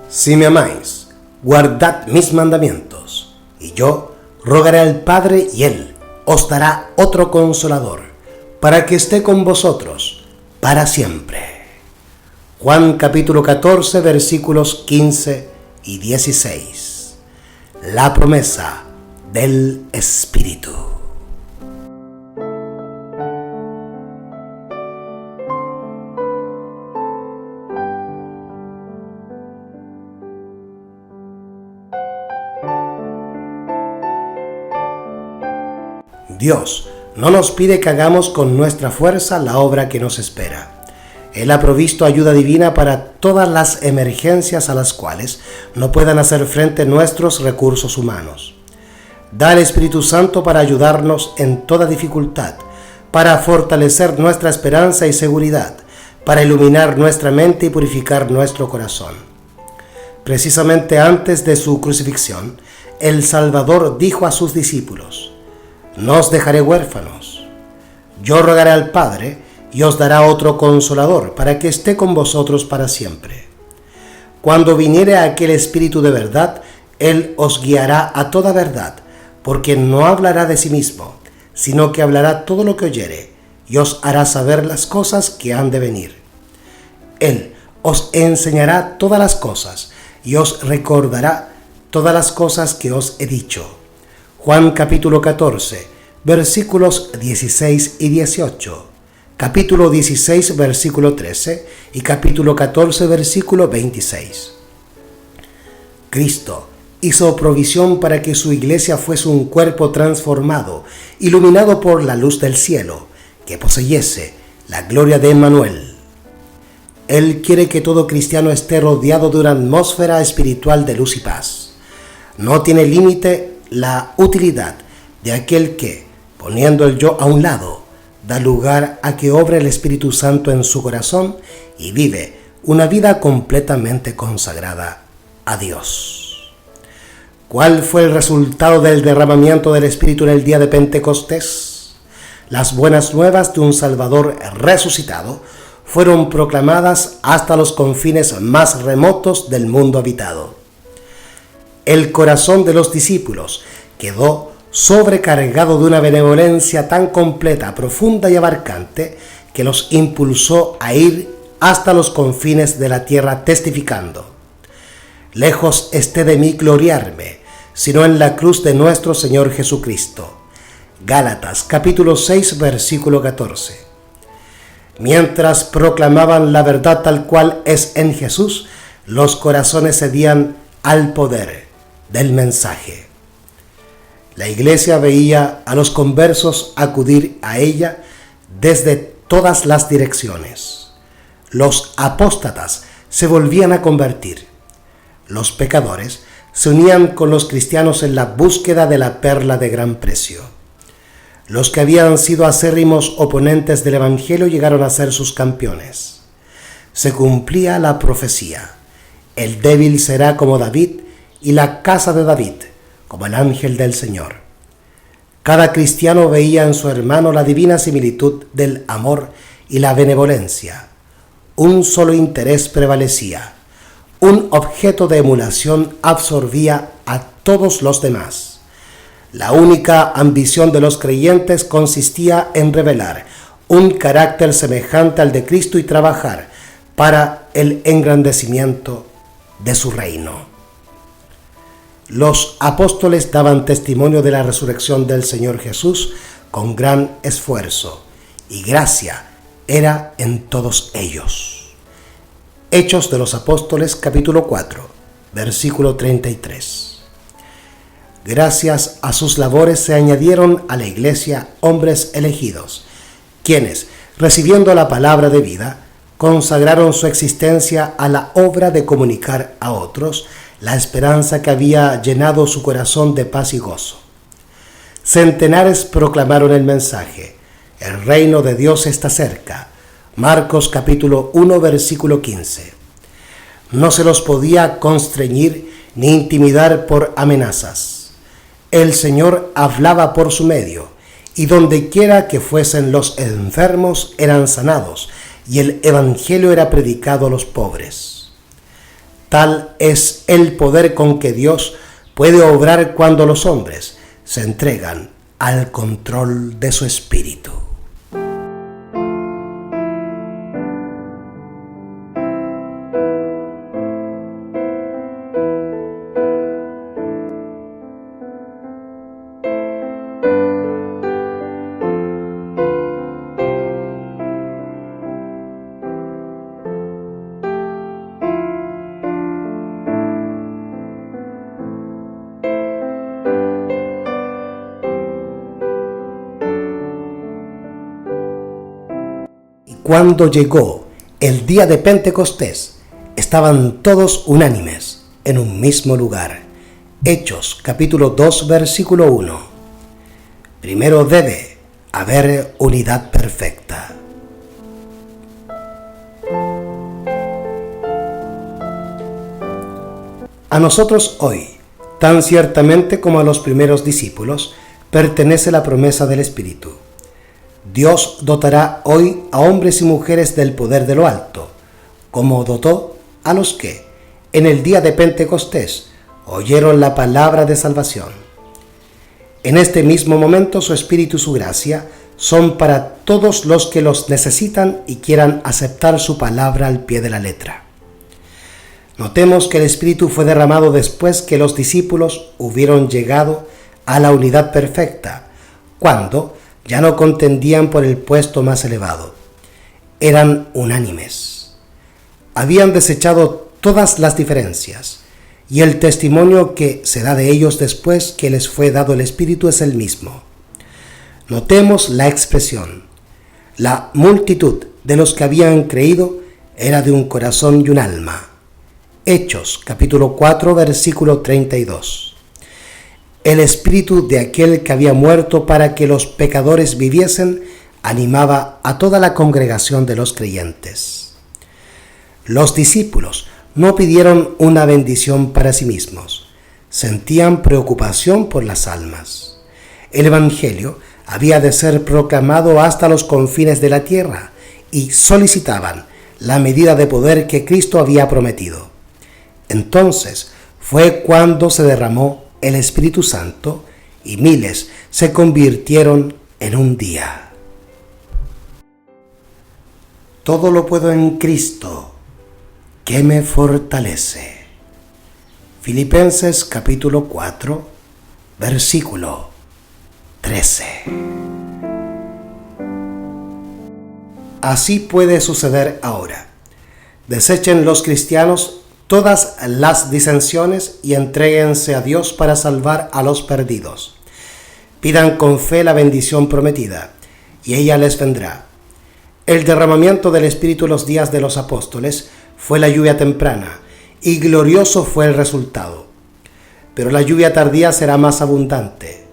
Si me amáis, guardad mis mandamientos, y yo rogaré al Padre, y Él os dará otro Consolador, para que esté con vosotros para siempre. Juan capítulo 14, versículos 15 y 16. La promesa del Espíritu. Dios no nos pide que hagamos con nuestra fuerza la obra que nos espera. Él ha provisto ayuda divina para todas las emergencias a las cuales no puedan hacer frente nuestros recursos humanos. Da el Espíritu Santo para ayudarnos en toda dificultad, para fortalecer nuestra esperanza y seguridad, para iluminar nuestra mente y purificar nuestro corazón. Precisamente antes de su crucifixión, el Salvador dijo a sus discípulos: no os dejaré huérfanos. Yo rogaré al Padre y os dará otro Consolador para que esté con vosotros para siempre. Cuando viniere aquel Espíritu de verdad, Él os guiará a toda verdad, porque no hablará de sí mismo, sino que hablará todo lo que oyere y os hará saber las cosas que han de venir. Él os enseñará todas las cosas y os recordará todas las cosas que os he dicho. Juan capítulo 14, versículos 16 y 18, capítulo 16, versículo 13 y capítulo 14, versículo 26. Cristo hizo provisión para que su iglesia fuese un cuerpo transformado, iluminado por la luz del cielo, que poseyese la gloria de Emmanuel. Él quiere que todo cristiano esté rodeado de una atmósfera espiritual de luz y paz. No tiene límite la utilidad de aquel que, poniendo el yo a un lado, da lugar a que obre el Espíritu Santo en su corazón y vive una vida completamente consagrada a Dios. ¿Cuál fue el resultado del derramamiento del Espíritu en el día de Pentecostés? Las buenas nuevas de un Salvador resucitado fueron proclamadas hasta los confines más remotos del mundo habitado. El corazón de los discípulos quedó sobrecargado de una benevolencia tan completa, profunda y abarcante que los impulsó a ir hasta los confines de la tierra testificando: lejos esté de mí gloriarme, sino en la cruz de nuestro Señor Jesucristo. Gálatas capítulo 6, versículo 14. Mientras proclamaban la verdad tal cual es en Jesús, los corazones cedían al poder del mensaje. La iglesia veía a los conversos acudir a ella desde todas las direcciones. Los apóstatas se volvían a convertir. Los pecadores se unían con los cristianos en la búsqueda de la perla de gran precio. Los que habían sido acérrimos oponentes del Evangelio llegaron a ser sus campeones. Se cumplía la profecía: el débil será como David, y la casa de David como el ángel del Señor. Cada cristiano veía en su hermano la divina similitud del amor y la benevolencia. Un solo interés prevalecía. Un objeto de emulación absorbía a todos los demás. La única ambición de los creyentes consistía en revelar un carácter semejante al de Cristo y trabajar para el engrandecimiento de su reino. Los apóstoles daban testimonio de la resurrección del Señor Jesús con gran esfuerzo, y gracia era en todos ellos. Hechos de los Apóstoles capítulo 4, versículo 33. Gracias a sus labores se añadieron a la iglesia hombres elegidos, quienes, recibiendo la palabra de vida, consagraron su existencia a la obra de comunicar a otros la esperanza que había llenado su corazón de paz y gozo. Centenares proclamaron el mensaje: el reino de Dios está cerca. Marcos capítulo 1, versículo 15. No se los podía constreñir ni intimidar por amenazas. El Señor hablaba por su medio, y donde quiera que fuesen los enfermos eran sanados, y el evangelio era predicado a los pobres. Tal es el poder con que Dios puede obrar cuando los hombres se entregan al control de su espíritu. Cuando llegó el día de Pentecostés, estaban todos unánimes en un mismo lugar. Hechos capítulo 2 versículo 1. Primero debe haber unidad perfecta. A nosotros hoy, tan ciertamente como a los primeros discípulos, pertenece la promesa del Espíritu. Dios dotará hoy a hombres y mujeres del poder de lo alto, como dotó a los que, en el día de Pentecostés, oyeron la palabra de salvación. En este mismo momento su Espíritu y su gracia son para todos los que los necesitan y quieran aceptar su palabra al pie de la letra. Notemos que el Espíritu fue derramado después que los discípulos hubieron llegado a la unidad perfecta, cuando ya no contendían por el puesto más elevado. Eran unánimes. Habían desechado todas las diferencias, y el testimonio que se da de ellos después que les fue dado el Espíritu es el mismo. Notemos la expresión. La multitud de los que habían creído era de un corazón y un alma. Hechos capítulo 4 versículo 32. El espíritu de aquel que había muerto para que los pecadores viviesen animaba a toda la congregación de los creyentes. Los discípulos no pidieron una bendición para sí mismos, sentían preocupación por las almas. El Evangelio había de ser proclamado hasta los confines de la tierra y solicitaban la medida de poder que Cristo había prometido. Entonces fue cuando se derramó el Espíritu Santo y miles se convirtieron en un día. Todo lo puedo en Cristo, que me fortalece. Filipenses capítulo 4, versículo 13. Así puede suceder ahora. Desechen los cristianos todas las disensiones y entréguense a Dios para salvar a los perdidos. Pidan con fe la bendición prometida, y ella les vendrá. El derramamiento del Espíritu en los días de los apóstoles fue la lluvia temprana, y glorioso fue el resultado. Pero la lluvia tardía será más abundante.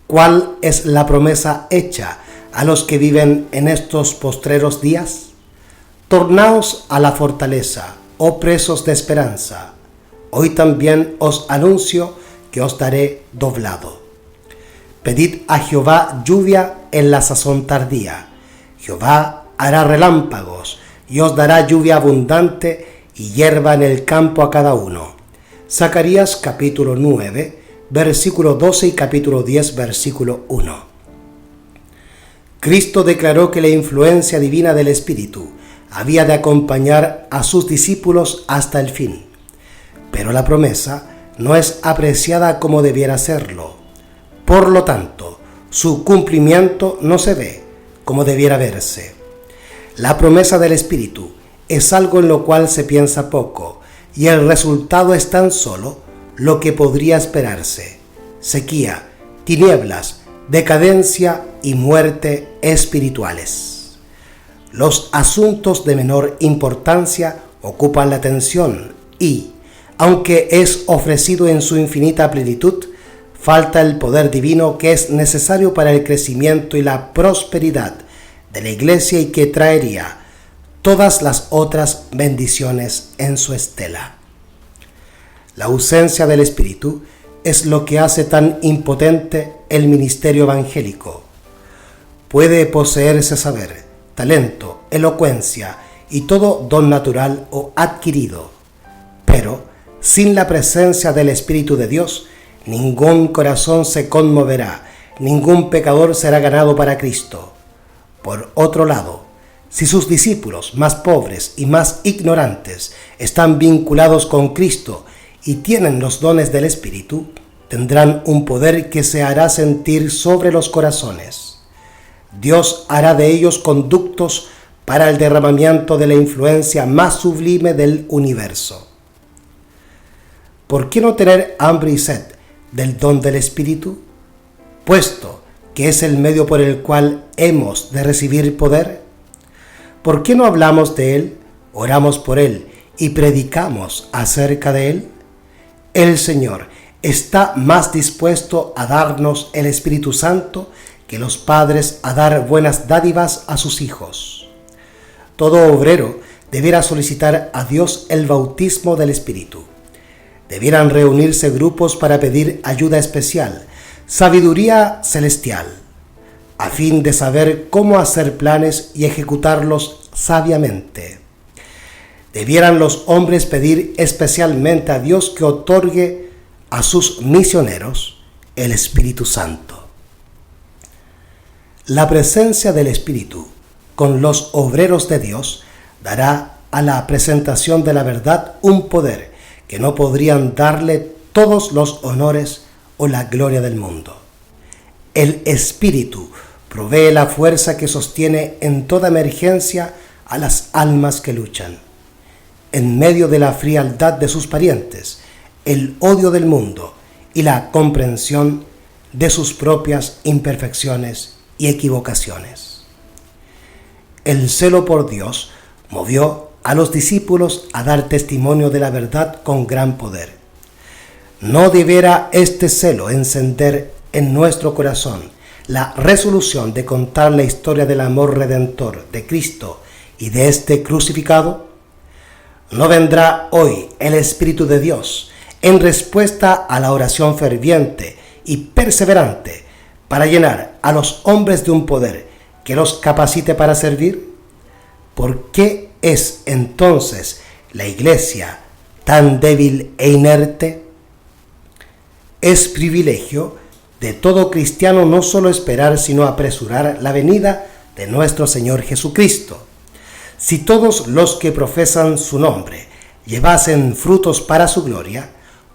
¿Cuál es la promesa hecha a los que viven en estos postreros días? Tornaos a la fortaleza, oh presos de esperanza. Hoy también os anuncio que os daré doblado. Pedid a Jehová lluvia en la sazón tardía. Jehová hará relámpagos y os dará lluvia abundante y hierba en el campo a cada uno. Zacarías capítulo 9, versículo 12 y capítulo 10, versículo 1. Cristo declaró que la influencia divina del Espíritu había de acompañar a sus discípulos hasta el fin. Pero la promesa no es apreciada como debiera serlo. Por lo tanto, su cumplimiento no se ve como debiera verse. La promesa del Espíritu es algo en lo cual se piensa poco, y el resultado es tan solo lo que podría esperarse: sequía, tinieblas, decadencia y muerte espirituales. Los asuntos de menor importancia ocupan la atención y, aunque es ofrecido en su infinita plenitud, falta el poder divino que es necesario para el crecimiento y la prosperidad de la Iglesia y que traería todas las otras bendiciones en su estela. La ausencia del Espíritu es lo que hace tan impotente el ministerio evangélico. Puede poseerse saber, talento, elocuencia y todo don natural o adquirido, Pero, sin la presencia del Espíritu de Dios, ningún corazón se conmoverá, ningún pecador será ganado para Cristo. Por otro lado, si sus discípulos más pobres y más ignorantes están vinculados con Cristo y tienen los dones del Espíritu, tendrán un poder que se hará sentir sobre los corazones. Dios hará de ellos conductos para el derramamiento de la influencia más sublime del universo. ¿Por qué no tener hambre y sed del don del Espíritu? Puesto que es el medio por el cual hemos de recibir poder. ¿Por qué no hablamos de Él, oramos por Él y predicamos acerca de Él? El Señor está más dispuesto a darnos el Espíritu Santo que los padres a dar buenas dádivas a sus hijos. Todo obrero deberá solicitar a Dios el bautismo del Espíritu. Debieran reunirse grupos para pedir ayuda especial, sabiduría celestial, a fin de saber cómo hacer planes y ejecutarlos sabiamente. Debieran los hombres pedir especialmente a Dios que otorgue a sus misioneros el Espíritu Santo. La presencia del Espíritu con los obreros de Dios dará a la presentación de la verdad un poder que no podrían darle todos los honores o la gloria del mundo. El Espíritu provee la fuerza que sostiene en toda emergencia a las almas que luchan. En medio de la frialdad de sus parientes, el odio del mundo y la comprensión de sus propias imperfecciones y equivocaciones. El celo por Dios movió a los discípulos a dar testimonio de la verdad con gran poder. ¿No deberá este celo encender en nuestro corazón la resolución de contar la historia del amor redentor de Cristo y de este crucificado? ¿No vendrá hoy el Espíritu de Dios en respuesta a la oración ferviente y perseverante para llenar a los hombres de un poder que los capacite para servir? ¿Por qué es entonces la Iglesia tan débil e inerte? Es privilegio de todo cristiano no solo esperar, sino apresurar la venida de nuestro Señor Jesucristo. Si todos los que profesan su nombre llevasen frutos para su gloria,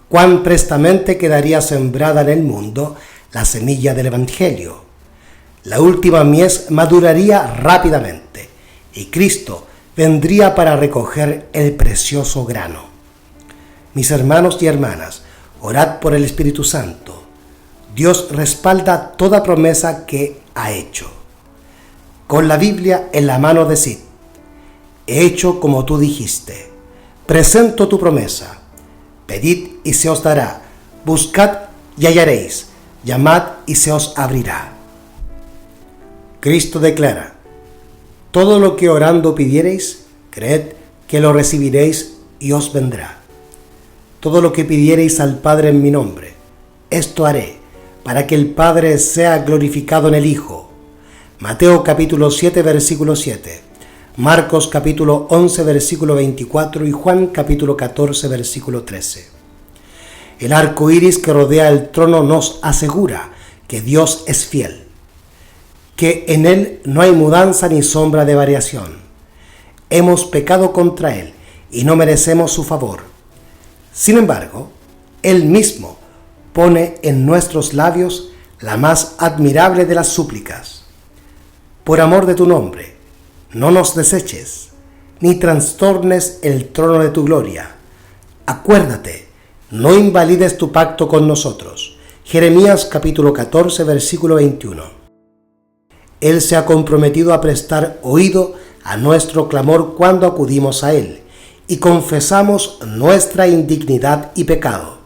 cuán prestamente quedaría sembrada en el mundo la semilla del Evangelio. La última mies maduraría rápidamente y Cristo vendría para recoger el precioso grano. Mis hermanos y hermanas, orad por el Espíritu Santo. Dios respalda toda promesa que ha hecho. Con la Biblia en la mano decid: he hecho como tú dijiste. Presento tu promesa. Pedid y se os dará. Buscad y hallaréis. Llamad y se os abrirá. Cristo declara: todo lo que orando pidiereis, creed que lo recibiréis y os vendrá. Todo lo que pidiereis al Padre en mi nombre, esto haré, para que el Padre sea glorificado en el Hijo. Mateo capítulo 7, versículo 7. Marcos capítulo 11, versículo 24 y Juan capítulo 14, versículo 13. El arco iris que rodea el trono nos asegura que Dios es fiel, que en Él no hay mudanza ni sombra de variación. Hemos pecado contra Él y no merecemos su favor. Sin embargo, Él mismo pone en nuestros labios la más admirable de las súplicas. Por amor de tu nombre, no nos deseches, ni trastornes el trono de tu gloria. Acuérdate, no invalides tu pacto con nosotros. Jeremías capítulo 14, versículo 21. Él se ha comprometido a prestar oído a nuestro clamor cuando acudimos a Él y confesamos nuestra indignidad y pecado.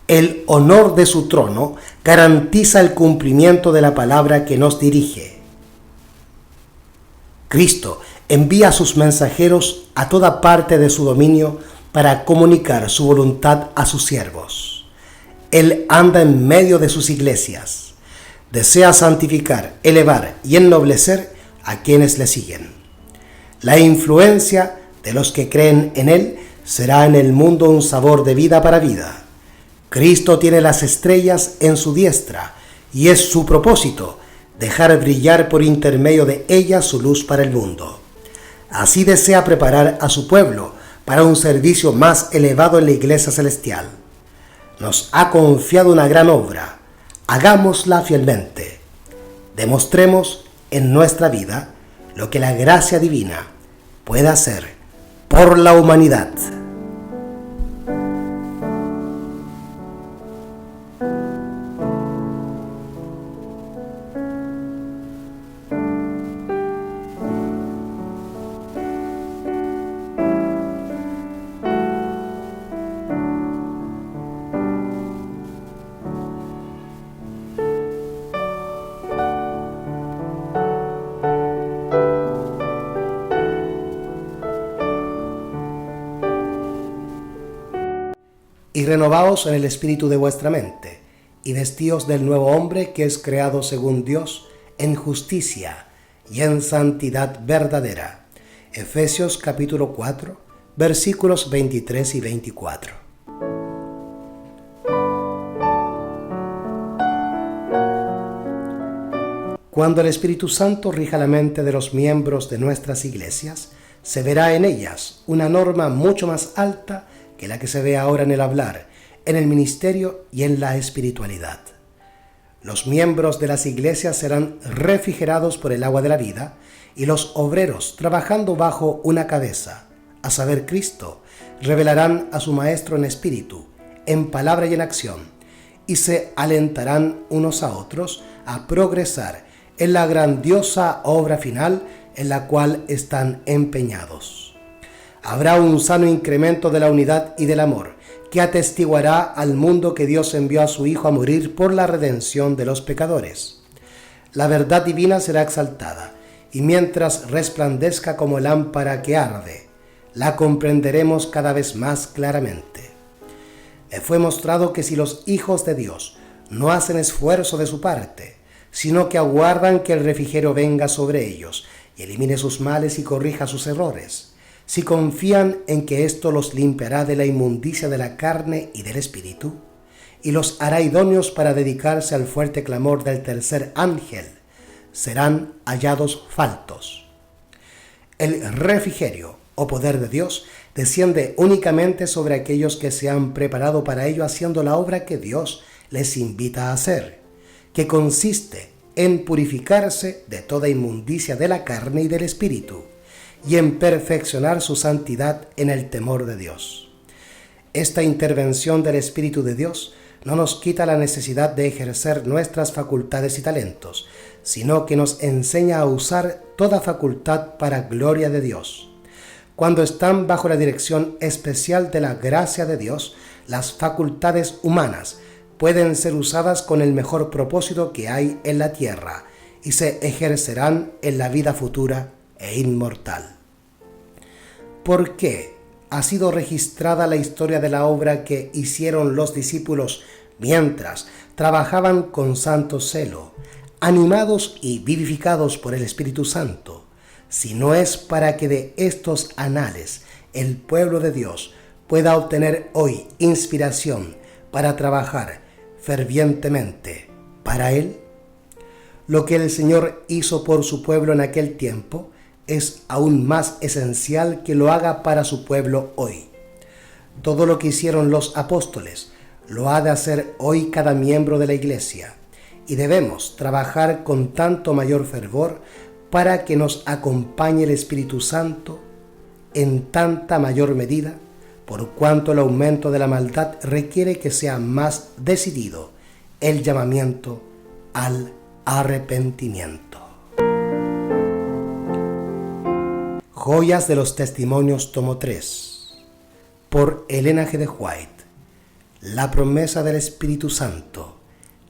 El honor de su trono garantiza el cumplimiento de la palabra que nos dirige. Cristo envía a sus mensajeros a toda parte de su dominio para comunicar su voluntad a sus siervos. Él anda en medio de sus iglesias. Desea santificar, elevar y ennoblecer a quienes le siguen. La influencia de los que creen en Él será en el mundo un sabor de vida para vida. Cristo tiene las estrellas en su diestra y es su propósito dejar brillar por intermedio de ellas su luz para el mundo. Así desea preparar a su pueblo para un servicio más elevado en la Iglesia Celestial. Nos ha confiado una gran obra. Hagámosla fielmente. Demostremos en nuestra vida lo que la gracia divina puede hacer por la humanidad. Y renovaos en el espíritu de vuestra mente, y vestíos del nuevo hombre que es creado según Dios, en justicia y en santidad verdadera. Efesios capítulo 4, versículos 23 y 24. Cuando el Espíritu Santo rija la mente de los miembros de nuestras iglesias, se verá en ellas una norma mucho más alta que la que se ve ahora en el hablar, en el ministerio y en la espiritualidad. Los miembros de las iglesias serán refrigerados por el agua de la vida, y los obreros, trabajando bajo una cabeza, a saber Cristo, revelarán a su Maestro en espíritu, en palabra y en acción, y se alentarán unos a otros a progresar en la grandiosa obra final en la cual están empeñados. Habrá un sano incremento de la unidad y del amor, que atestiguará al mundo que Dios envió a su Hijo a morir por la redención de los pecadores. La verdad divina será exaltada, y mientras resplandezca como lámpara que arde, la comprenderemos cada vez más claramente. Me fue mostrado que si los hijos de Dios no hacen esfuerzo de su parte, sino que aguardan que el refrigerio venga sobre ellos y elimine sus males y corrija sus errores, si confían en que esto los limpiará de la inmundicia de la carne y del espíritu, y los hará idóneos para dedicarse al fuerte clamor del tercer ángel, serán hallados faltos. El refrigerio o poder de Dios desciende únicamente sobre aquellos que se han preparado para ello haciendo la obra que Dios les invita a hacer, que consiste en purificarse de toda inmundicia de la carne y del espíritu, y en perfeccionar su santidad en el temor de Dios. Esta intervención del Espíritu de Dios no nos quita la necesidad de ejercer nuestras facultades y talentos, sino que nos enseña a usar toda facultad para gloria de Dios. Cuando están bajo la dirección especial de la gracia de Dios, las facultades humanas pueden ser usadas con el mejor propósito que hay en la tierra y se ejercerán en la vida futura e inmortal. ¿Por qué ha sido registrada la historia de la obra que hicieron los discípulos mientras trabajaban con santo celo, animados y vivificados por el Espíritu Santo, si no es para que de estos anales el pueblo de Dios pueda obtener hoy inspiración para trabajar fervientemente para Él? Lo que el Señor hizo por su pueblo en aquel tiempo es aún más esencial que lo haga para su pueblo hoy. Todo lo que hicieron los apóstoles lo ha de hacer hoy cada miembro de la Iglesia, y debemos trabajar con tanto mayor fervor para que nos acompañe el Espíritu Santo en tanta mayor medida, por cuanto el aumento de la maldad requiere que sea más decidido el llamamiento al arrepentimiento. Joyas de los Testimonios, tomo 3, por Elena G. de White. La promesa del Espíritu Santo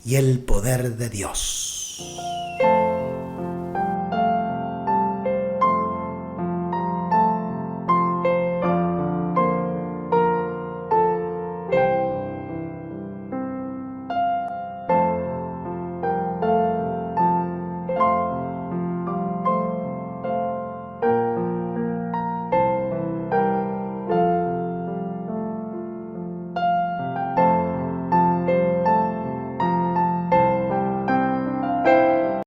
y el poder de Dios.